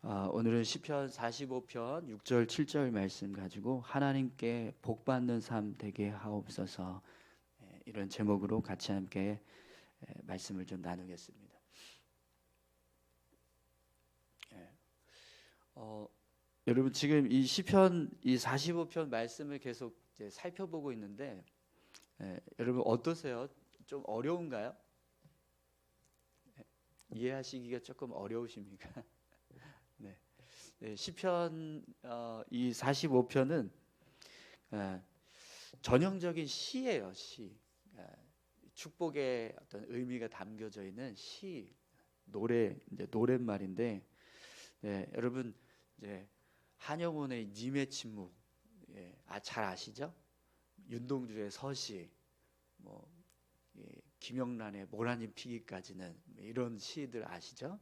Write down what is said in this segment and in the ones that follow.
오늘은 시편 45편 6절 7절 말씀 가지고 하나님께 복 받는 삶 되게 하옵소서, 이런 제목으로 같이 함께 말씀을 좀 나누겠습니다. 예. 여러분 지금 이 시편 이 45편 말씀을 계속 이제 살펴보고 있는데, 여러분 어떠세요? 좀 어려운가요? 이해하시기가 조금 어려우십니까? 네. 네, 시편 이 45편은 전형적인 시예요, 시. 축복의 어떤 의미가 담겨져 있는 시, 이제 노랫말인데, 네, 여러분 이제 한영훈의 님의 침묵, 잘 아시죠? 윤동주의 서시, 뭐 김영란의 모라님 피기까지는, 이런 시들 아시죠?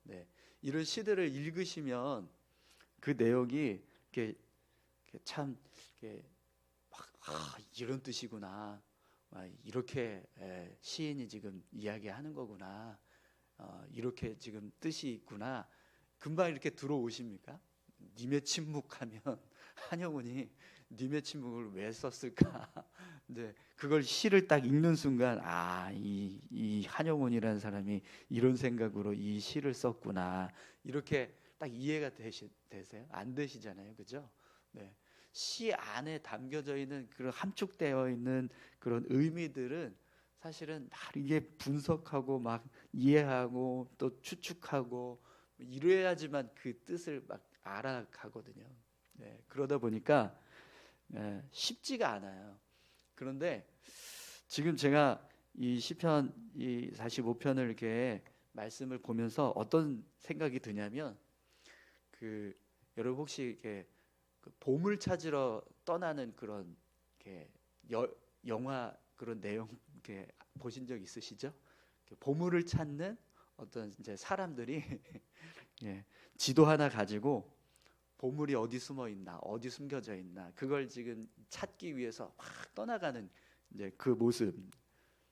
네, 이런 시들을 읽으시면 그 내용이 참 이런 뜻이구나, 이렇게 시인이 지금 이야기하는 거구나, 이렇게 지금 뜻이 있구나, 금방 이렇게 들어오십니까? 님의 침묵하면 한영훈이 님의 침묵을 왜 썼을까? 근데 그걸 시를 딱 읽는 순간, 이 한영훈이라는 사람이 이런 생각으로 이 시를 썼구나, 이렇게 딱 이해가 되세요? 안 되시잖아요, 그죠? 네. 시 안에 담겨져 있는 그런 함축되어 있는 그런 의미들은 사실은 막 이게 분석하고 막 이해하고 또 추측하고 이래야지만 그 뜻을 막 알아가거든요. 네. 그러다 보니까 쉽지가 않아요. 그런데 지금 제가 이 시편 이 45편을 이렇게 말씀을 보면서 어떤 생각이 드냐면, 여러분 혹시 이렇게 그 보물 찾으러 떠나는 그런 이렇게 영화 그런 내용 이렇게 보신 적 있으시죠? 보물을 찾는 어떤 이제 사람들이 지도 하나 가지고 보물이 어디 숨어 있나, 어디 숨겨져 있나, 그걸 지금 찾기 위해서 막 떠나가는 이제 그 모습.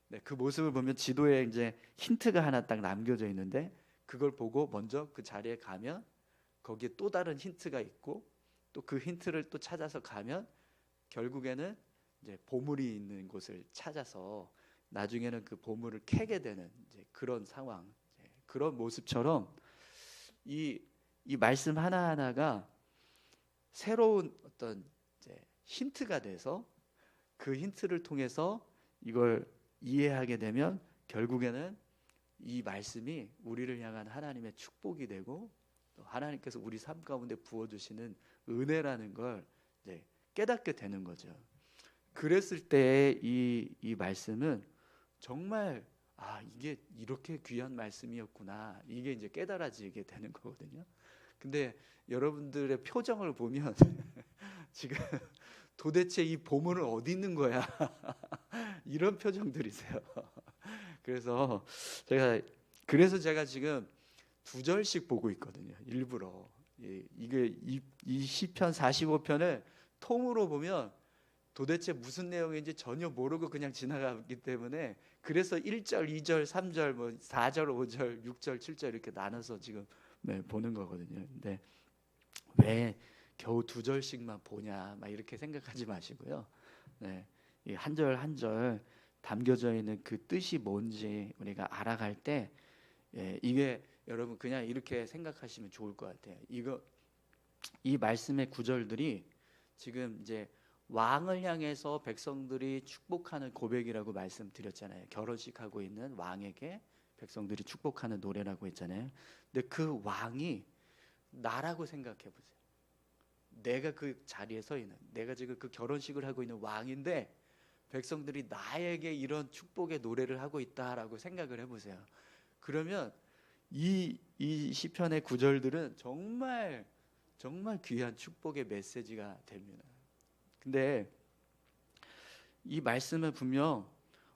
네, 그 모습을 보면 지도에 이제 힌트가 하나 딱 남겨져 있는데, 그걸 보고 먼저 그 자리에 가면 거기에 또 다른 힌트가 있고, 또 그 힌트를 또 찾아서 가면 결국에는 이제 보물이 있는 곳을 찾아서 나중에는 그 보물을 캐게 되는 이제 그런 상황, 그런 모습처럼 이 말씀 하나하나가 새로운 어떤 이제 힌트가 돼서, 그 힌트를 통해서 이걸 이해하게 되면 결국에는 이 말씀이 우리를 향한 하나님의 축복이 되고, 또 하나님께서 우리 삶 가운데 부어주시는 은혜라는 걸 이제 깨닫게 되는 거죠. 그랬을 때 이 말씀은 정말 이게 이렇게 귀한 말씀이었구나, 이게 이제 깨달아지게 되는 거거든요. 근데 여러분들의 표정을 보면 지금 도대체 이 보물은 어디 있는 거야? 이런 표정들이세요. 그래서 제가 지금 2절씩 보고 있거든요, 일부러. 이 시편 45편을 통으로 보면 도대체 무슨 내용인지 전혀 모르고 그냥 지나가기 때문에, 그래서 1절, 2절, 3절, 뭐 4절, 5절, 6절, 7절 이렇게 나눠서 지금 보는 거거든요. 근데 왜 겨우 2절씩만 보냐, 막 이렇게 생각하지 마시고요. 네, 이 한 절 한 절 담겨져 있는 그 뜻이 뭔지 우리가 알아갈 때, 이게 여러분 그냥 이렇게 생각하시면 좋을 것 같아요. 이 말씀의 구절들이 지금 이제 왕을 향해서 백성들이 축복하는 고백이라고 말씀드렸잖아요. 결혼식 하고 있는 왕에게 백성들이 축복하는 노래라고 했잖아요. 근데 그 왕이 나라고 생각해 보세요. 내가 그 자리에 서 있는, 내가 지금 그 결혼식을 하고 있는 왕인데 백성들이 나에게 이런 축복의 노래를 하고 있다라고 생각을 해보세요. 그러면 이 시편의 구절들은 정말 정말 귀한 축복의 메시지가 됩니다. 근데 이 말씀은 분명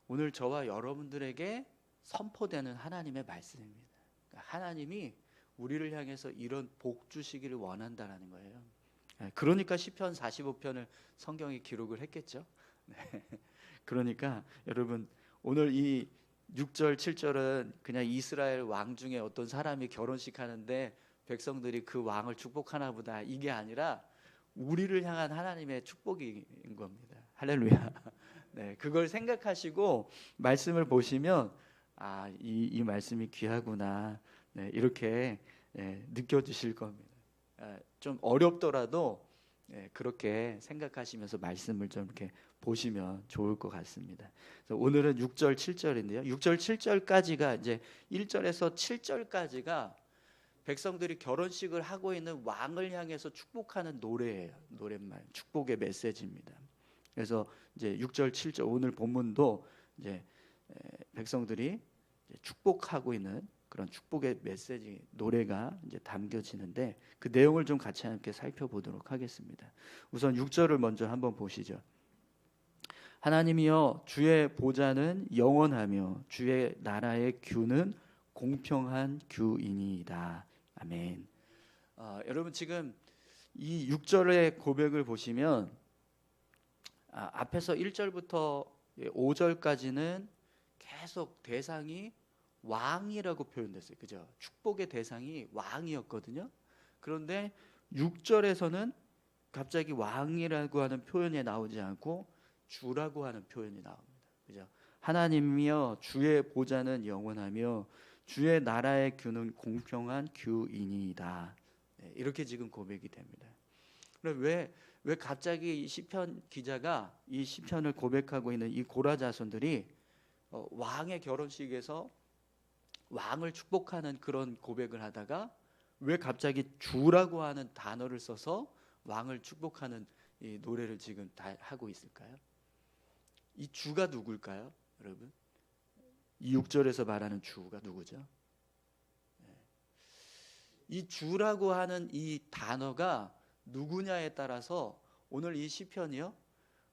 오늘 저와 여러분들에게 선포되는 하나님의 말씀입니다. 하나님이 우리를 향해서 이런 복 주시기를 원한다는 거예요. 그러니까 시편 45편을 성경에 기록을 했겠죠. 그러니까 여러분 오늘 이 6절 7절은 그냥 이스라엘 왕 중에 어떤 사람이 결혼식 하는데 백성들이 그 왕을 축복하나 보다, 이게 아니라 우리를 향한 하나님의 축복인 겁니다. 할렐루야. 네, 그걸 생각하시고 말씀을 보시면 이 말씀이 귀하구나, 네, 이렇게 느껴지실 겁니다. 좀 어렵더라도 그렇게 생각하시면서 말씀을 좀 이렇게 보시면 좋을 것 같습니다. 그래서 오늘은 6절 7절인데요. 6절 7절까지가 이제 1절에서 7절까지가 백성들이 결혼식을 하고 있는 왕을 향해서 축복하는 노래예요. 노랫말, 축복의 메시지입니다. 그래서 이제 6절 7절 오늘 본문도 이제 백성들이 축복하고 있는 그런 축복의 메시지 노래가 이제 담겨지는데, 그 내용을 좀 같이 함께 살펴보도록 하겠습니다. 우선 6절을 먼저 한번 보시죠. 하나님이여 주의 보좌는 영원하며 주의 나라의 규는 공평한 규이니이다. 아멘. 여러분 지금 이 6절의 고백을 보시면 앞에서 1절부터 5절까지는 계속 대상이 왕이라고 표현됐어요. 그죠? 축복의 대상이 왕이었거든요. 그런데 6절에서는 갑자기 왕이라고 하는 표현이 나오지 않고 주라고 하는 표현이 나옵니다. 그죠? 하나님이여 주의 보좌는 영원하며 주의 나라의 규는 공평한 규이니이다. 이렇게 지금 고백이 됩니다. 그럼 왜 갑자기 이 시편 기자가 이 시편을 고백하고 있는 이 고라 자손들이 왕의 결혼식에서 왕을 축복하는 그런 고백을 하다가 왜 갑자기 주라고 하는 단어를 써서 왕을 축복하는 이 노래를 지금 다 하고 있을까요? 이 주가 누굴까요, 여러분? 이 6절에서 말하는 주가 누구죠? 이 주라고 하는 이 단어가 누구냐에 따라서 오늘 이 시편이요,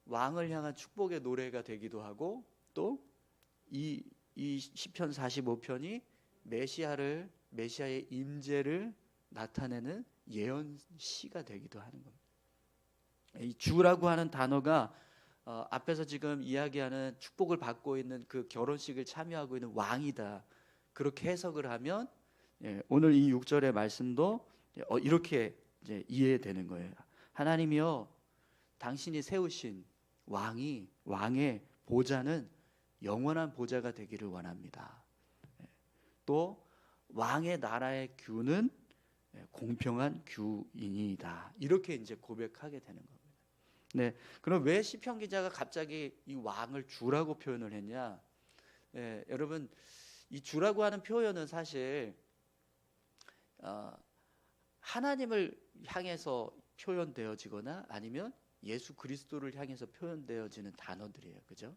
왕을 향한 축복의 노래가 되기도 하고, 또 이 시편 45편이 메시아의 임재를 나타내는 예언시가 되기도 하는 겁니다. 이 주라고 하는 단어가 앞에서 지금 이야기하는 축복을 받고 있는 그 결혼식을 참여하고 있는 왕이다, 그렇게 해석을 하면 오늘 이 6절의 말씀도 이렇게 이제 이해되는 거예요. 하나님이여 당신이 세우신 왕의 보좌는 영원한 보좌가 되기를 원합니다. 또 왕의 나라의 규는 공평한 규이니이다. 이렇게 이제 고백하게 되는 겁니다. 네, 그럼 왜 시편 기자가 갑자기 이 왕을 주라고 표현을 했냐? 여러분 이 주라고 하는 표현은 사실 하나님을 향해서 표현되어지거나 아니면 예수 그리스도를 향해서 표현되어지는 단어들이에요. 그죠?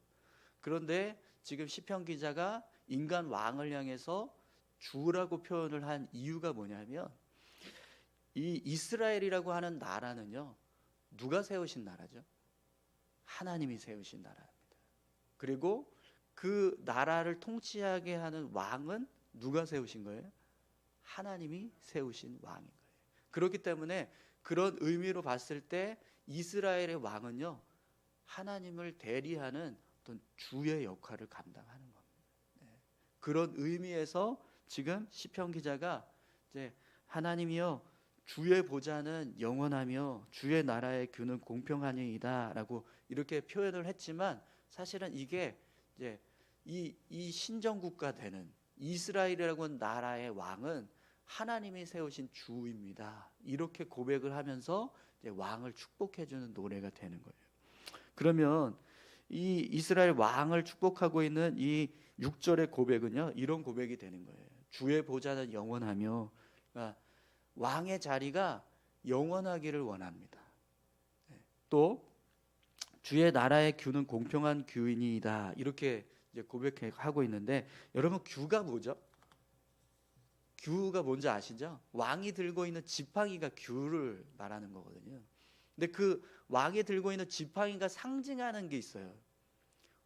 그런데 지금 시편 기자가 인간 왕을 향해서 주라고 표현을 한 이유가 뭐냐면, 이 이스라엘이라고 하는 나라는요, 누가 세우신 나라죠? 하나님이 세우신 나라입니다. 그리고 그 나라를 통치하게 하는 왕은 누가 세우신 거예요? 하나님이 세우신 왕인 거예요. 그렇기 때문에 그런 의미로 봤을 때 이스라엘의 왕은요, 하나님을 대리하는 어떤 주의 역할을 감당하는 겁니다. 그런 의미에서 지금 시편 기자가 이제 하나님이여 주의 보좌는 영원하며 주의 나라의 규는 공평하니이다라고 이렇게 표현을 했지만, 사실은 이게 이제 이 신정국가 되는 이스라엘이라고 하는 나라의 왕은 하나님이 세우신 주입니다. 이렇게 고백을 하면서 이제 왕을 축복해주는 노래가 되는 거예요. 그러면 이 이스라엘 왕을 축복하고 있는 이 6절의 고백은요, 이런 고백이 되는 거예요. 주의 보좌는 영원하며, 그러니까 왕의 자리가 영원하기를 원합니다. 또 주의 나라의 규는 공평한 규이니이다, 이렇게 이제 고백하고 있는데, 여러분 규가 뭐죠? 규가 뭔지 아시죠? 왕이 들고 있는 지팡이가 규를 말하는 거거든요. 근데 그 왕이 들고 있는 지팡이가 상징하는 게 있어요.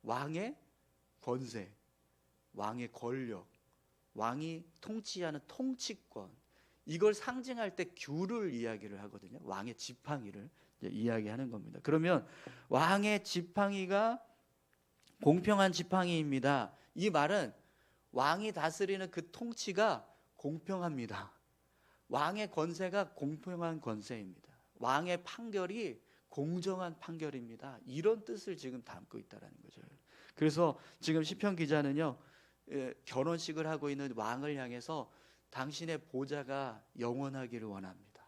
왕의 권세, 왕의 권력, 왕이 통치하는 통치권, 이걸 상징할 때 규를 이야기를 하거든요. 왕의 지팡이를 이야기하는 겁니다. 그러면 왕의 지팡이가 공평한 지팡이입니다. 이 말은 왕이 다스리는 그 통치가 공평합니다. 왕의 권세가 공평한 권세입니다. 왕의 판결이 공정한 판결입니다. 이런 뜻을 지금 담고 있다라는 거죠. 그래서 지금 시편 기자는요, 결혼식을 하고 있는 왕을 향해서 당신의 보좌가 영원하기를 원합니다.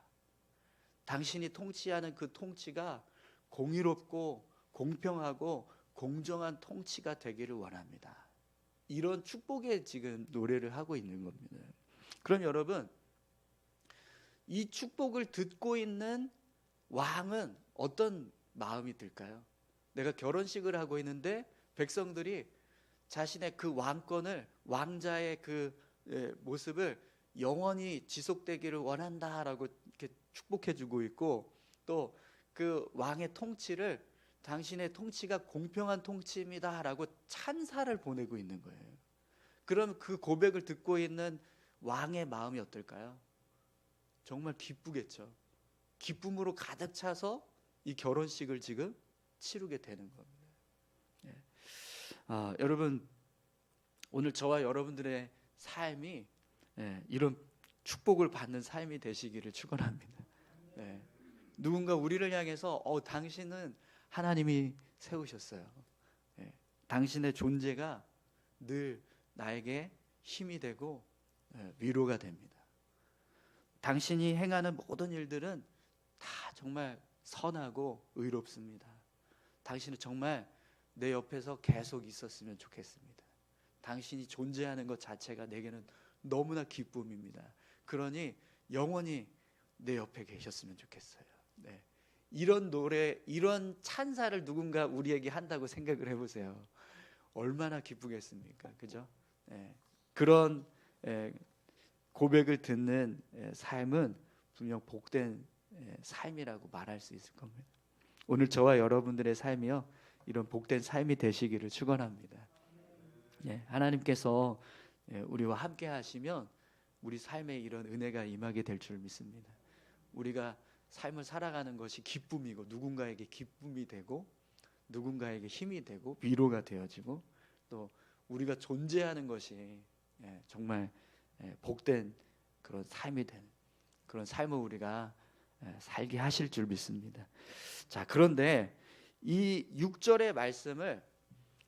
당신이 통치하는 그 통치가 공의롭고 공평하고 공정한 통치가 되기를 원합니다. 이런 축복의 지금 노래를 하고 있는 겁니다. 그럼 여러분, 이 축복을 듣고 있는 왕은 어떤 마음이 들까요? 내가 결혼식을 하고 있는데 백성들이 자신의 그 왕권을, 왕자의 그 모습을 영원히 지속되기를 원한다라고 이렇게 축복해주고 있고, 또 그 왕의 통치를 당신의 통치가 공평한 통치입니다라고 찬사를 보내고 있는 거예요. 그럼 그 고백을 듣고 있는 왕의 마음이 어떨까요? 정말 기쁘겠죠. 기쁨으로 가득 차서 이 결혼식을 지금 치르게 되는 겁니다. 여러분, 오늘 저와 여러분들의 삶이 이런 축복을 받는 삶이 되시기를 축원합니다. 누군가 우리를 향해서 당신은 하나님이 세우셨어요. 당신의 존재가 늘 나에게 힘이 되고 위로가 됩니다. 당신이 행하는 모든 일들은 다 정말 선하고 의롭습니다. 당신은 정말 내 옆에서 계속 있었으면 좋겠습니다. 당신이 존재하는 것 자체가 내게는 너무나 기쁨입니다. 그러니 영원히 내 옆에 계셨으면 좋겠어요. 이런 노래, 이런 찬사를 누군가 우리에게 한다고 생각을 해보세요. 얼마나 기쁘겠습니까? 그죠? 그런 고백을 듣는 삶은 분명 복된 삶이라고 말할 수 있을 겁니다. 오늘 저와 여러분들의 삶이요, 이런 복된 삶이 되시기를 축원합니다. 하나님께서 우리와 함께 하시면 우리 삶에 이런 은혜가 임하게 될 줄 믿습니다. 우리가 삶을 살아가는 것이 기쁨이고, 누군가에게 기쁨이 되고, 누군가에게 힘이 되고, 위로가 되어지고, 또 우리가 존재하는 것이 정말 복된 그런 삶이 되는 그런 삶을 우리가 살게 하실 줄 믿습니다. 자, 그런데 이 6절의 말씀을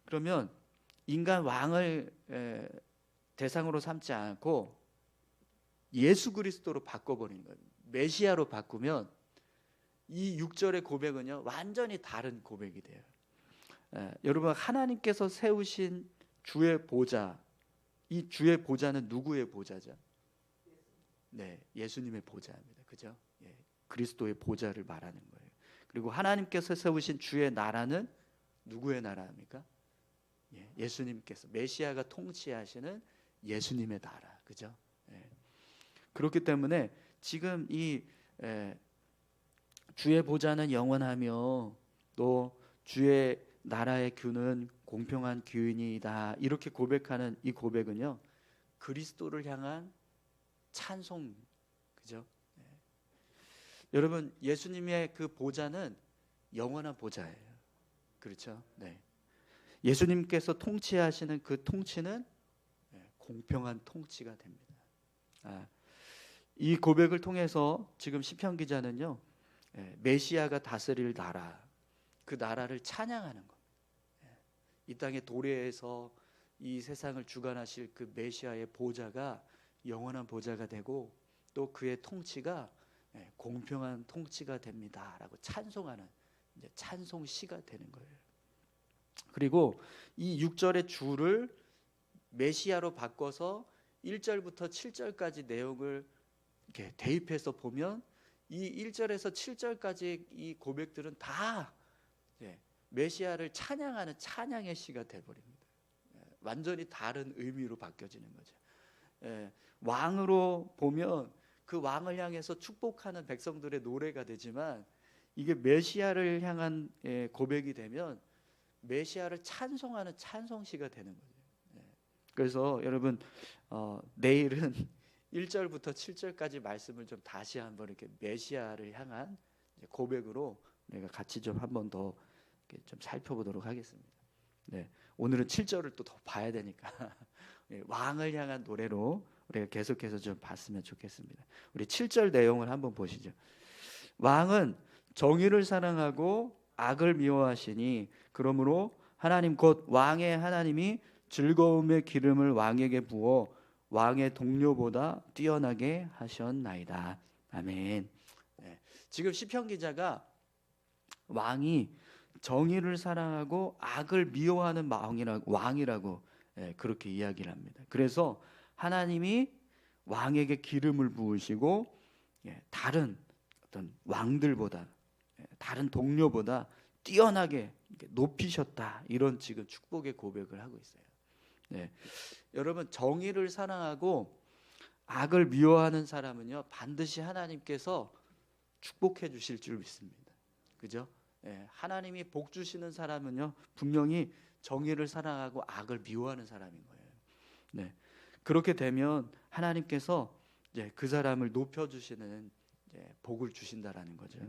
그러면 인간 왕을 대상으로 삼지 않고 예수 그리스도로 바꿔버리는 거예요. 메시아로 바꾸면 이 6절의 고백은요, 완전히 다른 고백이 돼요. 여러분, 하나님께서 세우신 주의 보좌, 이 주의 보좌는 누구의 보좌죠? 예수님의 보좌입니다. 그죠? 그리스도의 보좌를 말하는 거예요. 그리고 하나님께서 세우신 주의 나라는 누구의 나라입니까? 예수님께서, 메시아가 통치하시는 예수님의 나라. 그죠? 그렇기 때문에 지금 이 주의 보좌는 영원하며 또 주의 나라의 규는 공평한 규이다, 이렇게 고백하는 이 고백은요, 그리스도를 향한 찬송. 그죠? 여러분, 예수님의 그 보좌는 영원한 보좌예요. 그렇죠? 예수님께서 통치하시는 그 통치는 공평한 통치가 됩니다. 이 고백을 통해서 지금 시편 기자는요, 메시아가 다스릴 나라, 그 나라를 찬양하는 겁니다. 이 땅의 도래에서 이 세상을 주관하실 그 메시아의 보좌가 영원한 보좌가 되고, 또 그의 통치가 공평한 통치가 됩니다라고 찬송하는 찬송시가 되는 거예요. 그리고 이 6절의 주를 메시아로 바꿔서 1절부터 7절까지 내용을 이렇게 대입해서 보면 이 1절에서 7절까지 이 고백들은 다 메시아를 찬양하는 찬양의 시가 되어버립니다. 완전히 다른 의미로 바뀌어지는 거죠. 왕으로 보면 그 왕을 향해서 축복하는 백성들의 노래가 되지만, 이게 메시아를 향한 고백이 되면 메시아를 찬송하는 찬송시가 되는 거죠. 그래서 여러분, 내일은 1절부터 7절까지 말씀을 좀 다시 한번 이렇게 메시아를 향한 고백으로 내가 같이 좀 한번 더 좀 살펴보도록 하겠습니다. 오늘은 7절을 또 더 봐야 되니까 왕을 향한 노래로 우리가 계속해서 좀 봤으면 좋겠습니다. 우리 7절 내용을 한번 보시죠. 왕은 정의를 사랑하고 악을 미워하시니 그러므로 하나님 곧 왕의 하나님이 즐거움의 기름을 왕에게 부어 왕의 동료보다 뛰어나게 하셨나이다. 아멘. 네. 지금 시편 기자가 왕이 정의를 사랑하고 악을 미워하는 왕이라고 그렇게 이야기를 합니다. 그래서 하나님이 왕에게 기름을 부으시고 다른 어떤 왕들보다 다른 동료보다 뛰어나게 높이셨다. 이런 지금 축복의 고백을 하고 있어요. 네. 여러분, 정의를 사랑하고 악을 미워하는 사람은요 반드시 하나님께서 축복해 주실 줄 믿습니다. 그죠? 하나님이 복 주시는 사람은요 분명히 정의를 사랑하고 악을 미워하는 사람인 거예요. 네. 그렇게 되면 하나님께서 이제 그 사람을 높여주시는 복을 주신다라는 거죠.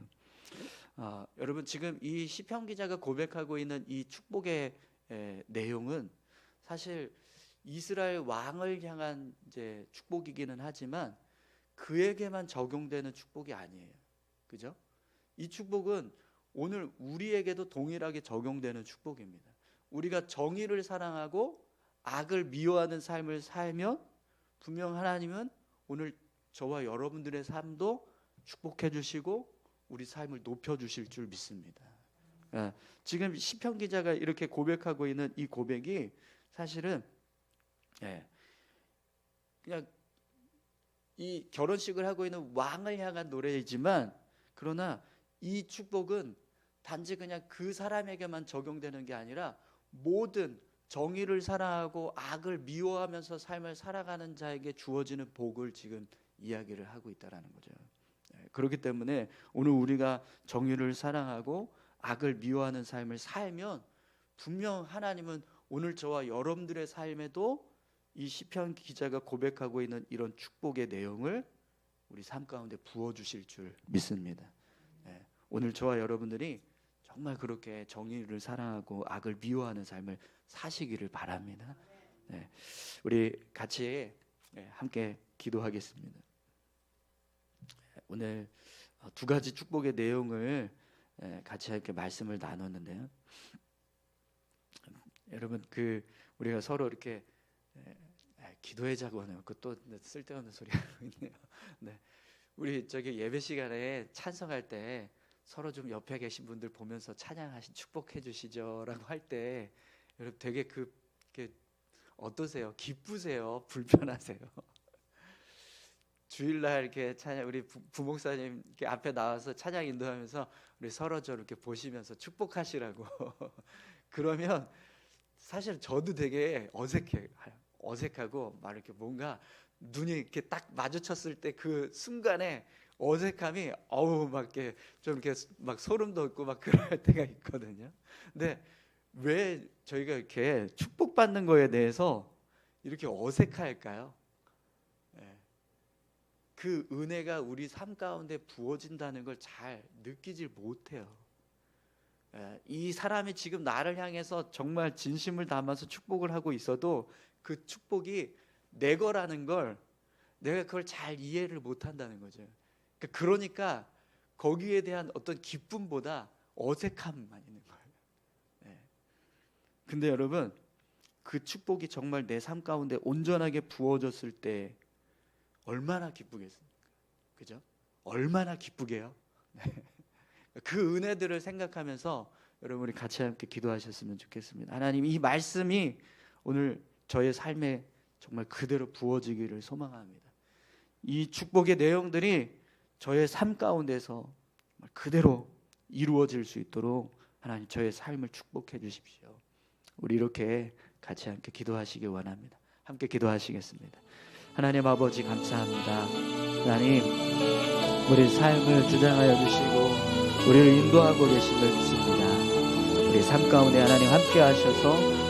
여러분, 지금 이 시편 기자가 고백하고 있는 이 축복의 내용은 사실 이스라엘 왕을 향한 이제 축복이기는 하지만 그에게만 적용되는 축복이 아니에요. 그죠? 이 축복은 오늘 우리에게도 동일하게 적용되는 축복입니다. 우리가 정의를 사랑하고 악을 미워하는 삶을 살면 분명 하나님은 오늘 저와 여러분들의 삶도 축복해 주시고 우리 삶을 높여 주실 줄 믿습니다. 지금 시편 기자가 이렇게 고백하고 있는 이 고백이 사실은 그냥 이 결혼식을 하고 있는 왕을 향한 노래이지만 그러나 이 축복은 단지 그냥 그 사람에게만 적용되는 게 아니라 모든 정의를 사랑하고 악을 미워하면서 삶을 살아가는 자에게 주어지는 복을 지금 이야기를 하고 있다라는 거죠. 그렇기 때문에 오늘 우리가 정의를 사랑하고 악을 미워하는 삶을 살면 분명 하나님은 오늘 저와 여러분들의 삶에도 이 시편 기자가 고백하고 있는 이런 축복의 내용을 우리 삶 가운데 부어주실 줄 믿습니다. 오늘 저와 여러분들이 정말 그렇게 정의를 사랑하고 악을 미워하는 삶을 사시기를 바랍니다. 우리 같이 함께 기도하겠습니다. 오늘 두 가지 축복의 내용을 같이 이렇게 말씀을 나눴는데요. 여러분, 우리가 서로 이렇게 기도해자고 하네요. 그것도 쓸데없는 소리 하고 있네요. 네. 우리 저기 예배 시간에 찬성할 때 서로 좀 옆에 계신 분들 보면서 찬양하신 축복해 주시죠라고 할 때 여러분 되게 그게 어떠세요? 기쁘세요? 불편하세요? 주일날 이렇게 찬양, 우리 부목사님 이렇게 앞에 나와서 찬양 인도하면서 우리 서로 저렇게 보시면서 축복하시라고 그러면 사실 저도 되게 어색하고 막 이렇게 뭔가 눈이 이렇게 딱 마주쳤을 때 그 순간에 어색함이 막 이렇게 좀 이렇게 막 소름 돋고 막 그럴 때가 있거든요. 근데 왜 저희가 이렇게 축복받는 거에 대해서 이렇게 어색할까요? 그 은혜가 우리 삶 가운데 부어진다는 걸 잘 느끼질 못해요. 이 사람이 지금 나를 향해서 정말 진심을 담아서 축복을 하고 있어도 그 축복이 내 거라는 걸 내가 그걸 잘 이해를 못한다는 거죠. 그러니까 거기에 대한 어떤 기쁨보다 어색함만 있는 거예요. 근데 여러분, 그 축복이 정말 내 삶 가운데 온전하게 부어졌을 때 얼마나 기쁘겠습니까? 그죠? 얼마나 기쁘게요? 그 은혜들을 생각하면서 여러분 우리 같이 함께 기도하셨으면 좋겠습니다. 하나님, 이 말씀이 오늘 저의 삶에 정말 그대로 부어지기를 소망합니다. 이 축복의 내용들이 저의 삶 가운데서 그대로 이루어질 수 있도록 하나님 저의 삶을 축복해 주십시오. 우리 이렇게 같이 함께 기도하시기 원합니다. 함께 기도하시겠습니다. 하나님 아버지, 감사합니다. 하나님, 우리 삶을 주장하여 주시고 우리를 인도하고 계심을 믿습니다. 우리 삶 가운데 하나님 함께 하셔서